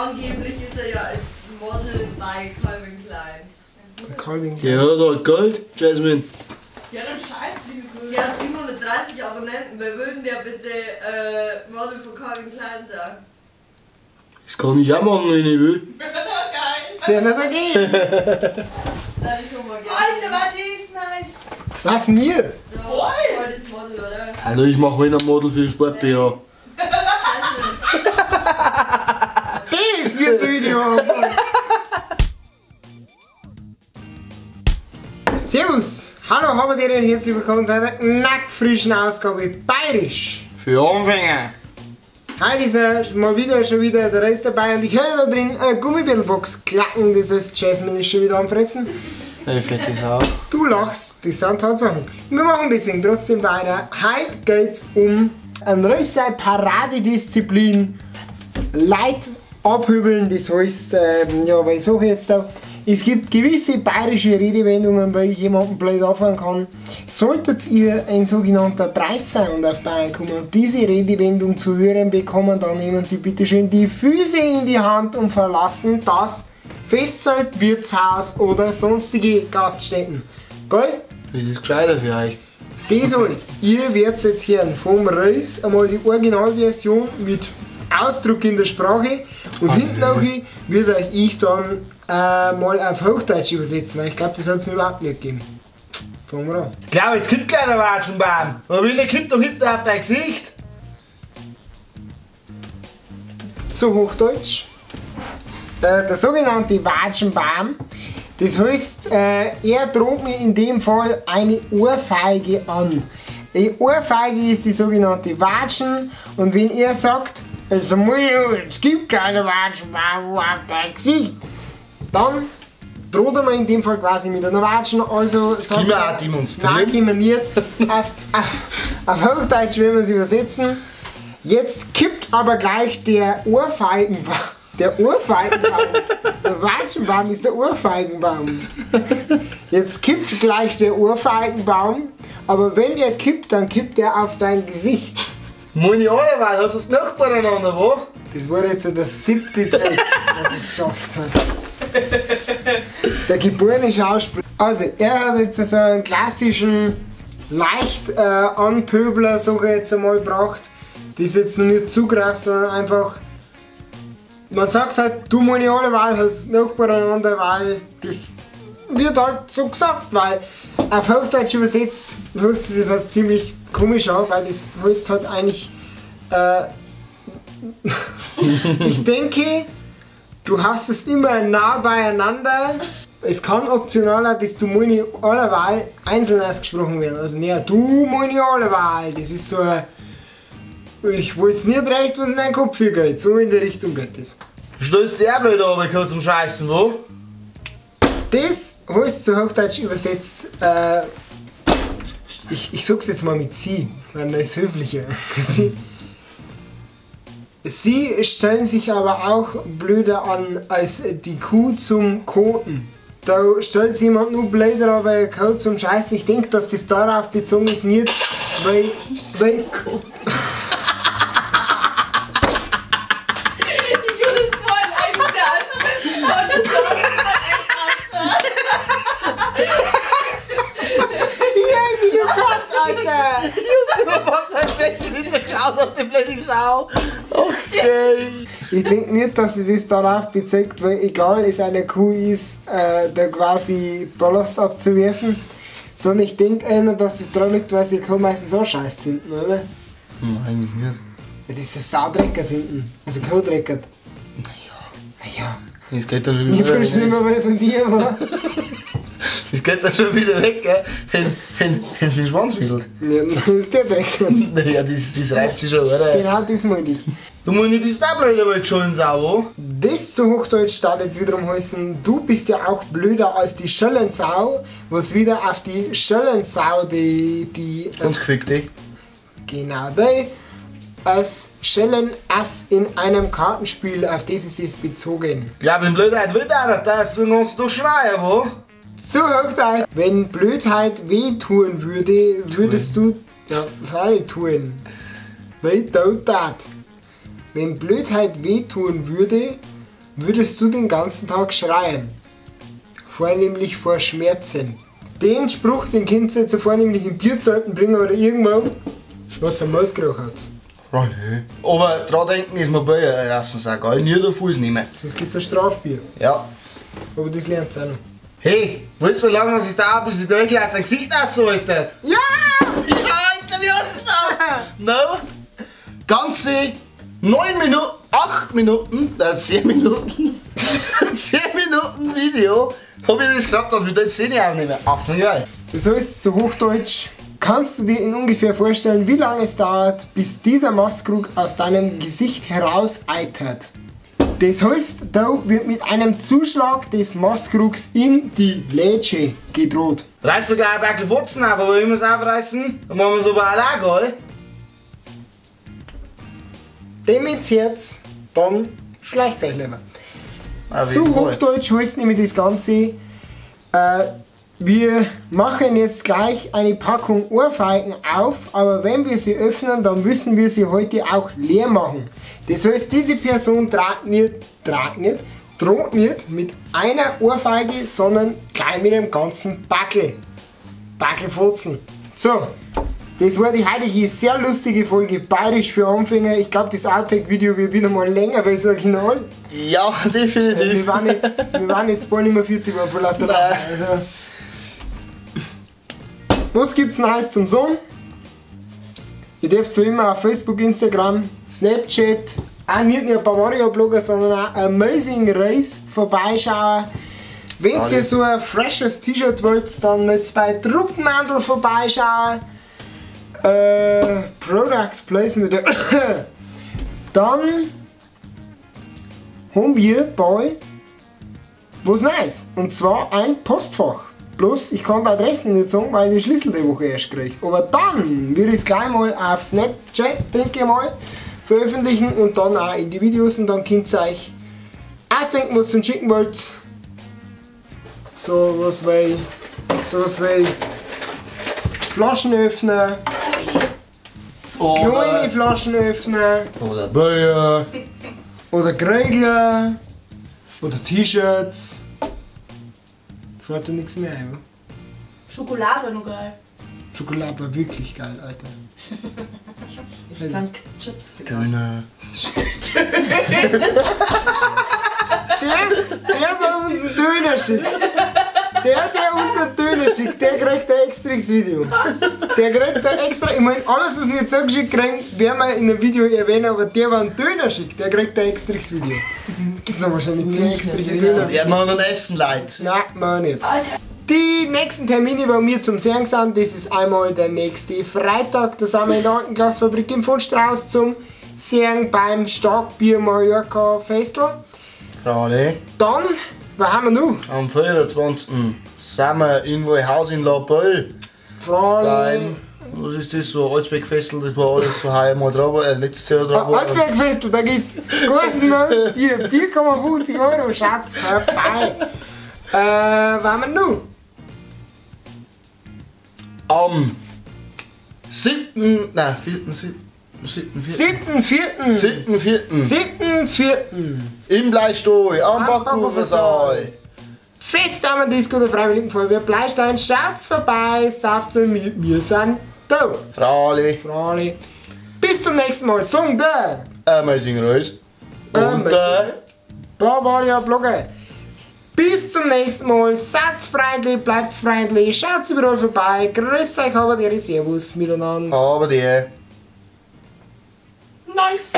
Angeblich ist er ja als Model bei Calvin Klein. Calvin Klein. Der hat halt Gold, Jasmine. Ja, dann scheiß wie Gold. Der hat 730 Abonnenten. Wer würden der bitte Model von Calvin Klein sein? Das kann ich auch machen, wenn ich will. Geil. Sehr nicht dagegen. Nein, ich schon mal gerne. Alter, war das nice. Was denn hier? Ja, voll das Model, oder? Hallo, ich mache wenn ein Model für Sport BH. Das wird der Video haben. Servus, hallo, haben wir dir und herzlich willkommen zu einer nackfrischen Ausgabe Bayerisch. Für Anfänger. Heute ist mal schon wieder der Rest dabei und ich höre da drin eine Gummibärlbox klacken, das heißt Jasmine ist schon wieder am Fressen. Hey, fette Sau. Du lachst, das sind Tatsachen. Wir machen deswegen trotzdem weiter. Heute geht es um eine riesige Paradedisziplin. Leid abhübeln, das heißt, ja, weil ich sage jetzt da, es gibt gewisse bayerische Redewendungen, weil ich jemanden blöd anfangen kann. Solltet ihr ein sogenannter Preissound auf Bayern kommen und diese Redewendung zu hören bekommen, dann nehmen Sie bitte schön die Füße in die Hand und verlassen das Festzelt, Wirtshaus oder sonstige Gaststätten. Geil? Das ist gescheiter für euch. Das alles, ihr werdet jetzt hören vom Reis einmal die Originalversion mit Ausdruck in der Sprache und hinten auch wird euch ich dann mal auf Hochdeutsch übersetzen, weil ich glaube, das hat es mir überhaupt nicht gegeben. Fangen wir an. Ich glaube, jetzt kommt gleich der Watschenbaum. Aber wenn der kommt, dann kommt er auf dein Gesicht. Zu Hochdeutsch. Der sogenannte Watschenbaum, das heißt, er droht mir in dem Fall eine Ohrfeige an. Die Ohrfeige ist die sogenannte Watschen und wenn er sagt, also es gibt keine Watschenbaum auf dein Gesicht, dann droht er mir in dem Fall quasi mit einer Watschen, also Das können wir auch demonstrieren. nein, können wir nicht. Auf Hochdeutsch will man es übersetzen. Jetzt kippt aber gleich der Ohrfeigenbaum. Der Ohrfeigenbaum. Der Watschenbaum ist der Ohrfeigenbaum. Jetzt kippt gleich der Ohrfeigenbaum, aber wenn er kippt, dann kippt er auf dein Gesicht. Meine Allerweil, hast du es noch beieinander, wo? Das war jetzt der 7. Take, was es geschafft hat. Der geborene Schauspieler. Also, er hat jetzt so einen klassischen, leicht Anpöbler, sag ich jetzt einmal, gebracht. Das ist jetzt noch nicht zu krass, sondern einfach. Man sagt halt, du meine Allerweil hast noch beieinander, weil das wird halt so gesagt, weil auf Hochdeutsch übersetzt hört sich das halt ziemlich komisch an, weil das heißt halt eigentlich, ich denke, du hast es immer nah beieinander. Es kann optional auch, dass du meine Allerweil einzeln ausgesprochen werden. Also nicht du meine Allerweil, das ist so ein, ich weiß nicht recht, was in deinen Kopf hier geht. So in der Richtung geht das. Du stellst dich auch blöd an, wenn zum Scheißen, wo? Das heißt zu Hochdeutsch übersetzt, ich sag's jetzt mal mit sie, weil das ist höflicher. Sie stellen sich aber auch blöder an als die Kuh zum Koten. Da stellt sich jemand nur blöder an, weil er kaut zum Scheißen. Ich denke, dass das darauf bezogen ist, nicht weil Okay. ich denke nicht, dass sie das darauf bezieht, weil egal es eine Kuh ist, da quasi Ballast abzuwerfen, sondern ich denke eher, dass das daran liegt, weil sie die Kuh meistens auch scheißt hinten, oder? Eigentlich nicht. Ja, das ist ein Saudreckert hinten, also Kuhdreckert. Naja. Das geht dann schon Ich wieder will weg. schlimmer mal von dir, aber. Das geht dann schon wieder weg, gell? Wenn es mit dem Schwanz wickelt. Ja, das ist der Dreckert. Naja, das reibt sich schon, oder? Genau das meine ich. Du Moni, bist auch blöd, aber jetzt schon Sau, Das zu Hochdeutsch startet jetzt wiederum heißen, du bist ja auch blöder als die Schellensau, was wieder auf die Schellensau, die Ganz gefickt, genau, die als Schellenass in einem Kartenspiel, auf das ist das bezogen. Ich glaube, in Blödheit will der das, du kannst doch schreien, wo? Zu Hochdeutsch, wenn Blödheit wehtun würde, würdest du, ja, frei tun, weh tut das. Wenn Blödheit wehtun würde, würdest du den ganzen Tag schreien? Vornehmlich vor Schmerzen. Den Spruch, den könnt ihr jetzt vornehmlich in Bierzelten bringen oder irgendwo, was am Mausgeruch hat. Aber dran denken ist mir bei erstens auch geil, nie den Fuß nehmen. Sonst gibt es ein Strafbier. Ja. Aber das lernt ihr auch noch. Hey, weißt du, wie lange es dauert, bis ich direkt aus dem Gesicht aushaltet? Ja! Ja, Alter, wie hast du geschafft? No. Ganze 9 Minuten, 8 Minuten, 10 Minuten, 10 Minuten Video, habe ich das geschafft, dass wir da jetzt Szene aufnehmen. Affengeil. Das heißt, zu Hochdeutsch, kannst du dir in ungefähr vorstellen, wie lange es dauert, bis dieser Mastkrug aus deinem Gesicht herauseitert? Das heißt, da wird mit einem Zuschlag des Mastkrugs in die Lätsche gedroht. Reiß mir gleich ein bisschen Wurzeln auf, aber ich muss aufreißen, dann machen wir so bei allein, gell? Dem ins Herz, dann schleicht euch lieber. Auf Zu jeden Fall. Hochdeutsch heißt nämlich das Ganze, wir machen jetzt gleich eine Packung Ohrfeigen auf, aber wenn wir sie öffnen, dann müssen wir sie heute auch leer machen. Das heißt, diese Person droht nicht mit einer Ohrfeige, sondern gleich mit einem ganzen Backelfotzen. So, das war die heutige sehr lustige Folge Bayerisch für Anfänger. Ich glaube, das Outtake-Video wird wieder mal länger, weil so original. Ja, definitiv. Wir waren jetzt bald nicht mehr 40 Mal vor lauter Lachen. Also, was gibt's Neues zum Song? Ihr dürft so immer auf Facebook, Instagram, Snapchat, auch nicht nur bei Mario Blogger, sondern auch Amazing Race vorbeischauen. Wenn ihr so ein freshes T-Shirt wollt, dann jetzt bei Druckmantel vorbeischauen. Product Placement. Dann haben wir bei was Neues. Und zwar ein Postfach. Bloß, ich kann die Adressen nicht sagen, weil ich den Schlüssel die Woche erst kriege. Aber dann würde ich es gleich mal auf Snapchat, denke ich mal, veröffentlichen und dann auch in die Videos und dann könnt ihr euch ausdenken, was ihr schicken wollt. So was wie Flaschenöffner, kleine Flaschenöffner Oder Bier. oder Grägler oder T-Shirts. Jetzt fällt da nichts mehr ein. Schokolade noch geil. Schokolade war wirklich geil, Alter. Ich kann Chips gedacht. Döner. Der bei uns einen Döner schickt. Der uns einen Döner schickt, der kriegt ein extras Video. Der kriegt ein extra, ich meine, alles was wir zugeschickt kriegen, werden wir in einem Video erwähnen, aber der einen Döner schickt, der kriegt ein extras Video. Das gibt es wahrscheinlich 10 extra Döner. Ja, man noch essen, Leute. Nein, machen wir nicht. Die nächsten Termine, die wir zum Sehen sind, das ist einmal der nächste Freitag, da sind wir in der alten Glasfabrik in Vonstrauß zum Sehen beim Starkbier Mallorca Festival. Frage. Dann, was haben wir noch? Am 24. sind wir in Haus in La Belle. Frage. Beim, was ist das, so Alsbeck-Festel, das war alles so heuer mal drauf, letztes Jahr drauf. Allzweckfestel, da gibt's kostenlos 4,50 €, Schatz, vorbei. Was haben wir noch? Am 7. 7.4. im Bleistuhl am Backufersaal. Fest am Disco der Freiwilligen Feuerwehr Bleistein. Schaut's vorbei, sauft so mit, wir sind da. Frali. Frali. Bis zum nächsten Mal. Song der Amazing Race. Und Bavaria Blogger. Bis zum nächsten Mal. Seid freundlich, bleibt freundlich. Schaut's überall vorbei. Grüß euch, aber Servus miteinander. aber die. Nice.